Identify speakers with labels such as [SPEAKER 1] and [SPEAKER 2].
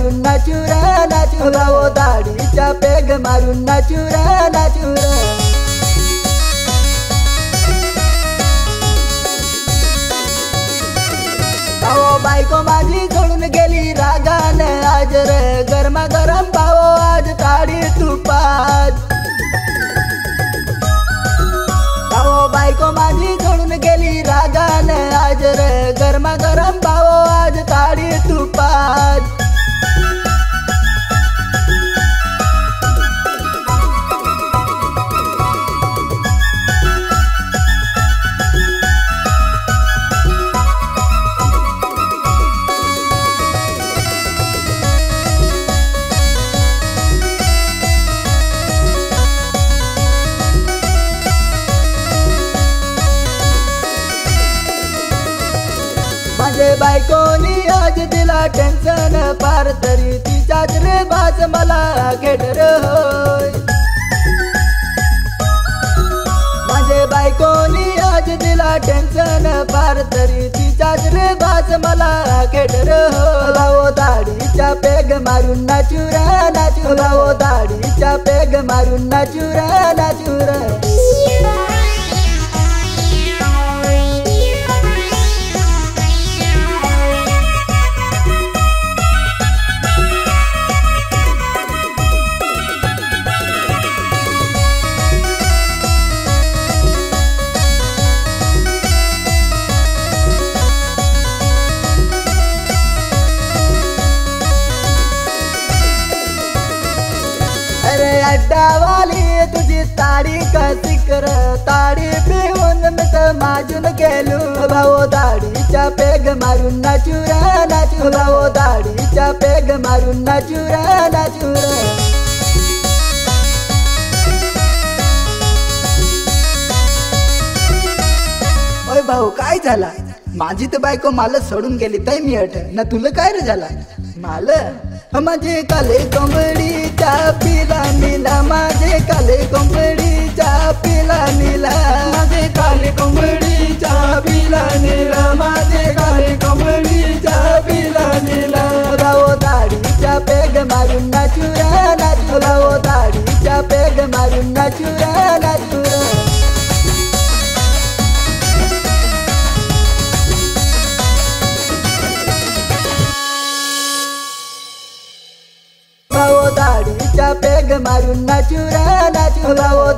[SPEAKER 1] मारून नाचूरा नाचूरा ओ दाढीचा peg मारून नाचूरा नाचूरा। भावो बायको माझी सोडून गेली रागाने आज रे गरमा गरम भावो आज ताडी तुपात। भावो बायको माझी सोडून गेली रागाने आज रे गरमा गरम भावो आज ताडी तुपात। माझे बायकोनी आज दिला टेन्शन पार तरी तिच्याच रे बाज मला घेडर होय। माझे बायकोनी आज दिला टेन्शन पार तरी तिच्याच रे बाज मला घेडर हो। भावो दाढीचा पेग मारून नाचूरा नाचूरा ओ दाढीचा पेग मारून नाचूरा नाचूरा। अरे अड्डा वाली तुझी ताडी कशी कर ताडी पिऊन मी तर माजून गेलो। भावो दाढीचा पेग मारून नाचूरा नाचूरा भावो दाढीचा पेग मारून नाचूरा नाचूरा। ओय भाऊ काय झाला? माझी तर बायको मला सोडून गेली तै मी अठ ना तुला काय रे झाला? मला माझे काले कोंबडीचा पिला नीला माझे काले कोंबडीचा पिला नीला माझे काले कोंबडीचा पिला नीला माझे काले कोंबडीचा पिला नीला। भावो दाढीचा पेग मारून नाचूरा नाचूरा भावो दाढीचा पेग मारून नाचूरा नाचूरा। भावो दाढीचा पेग मारून नाचूरा नाचूरा भावो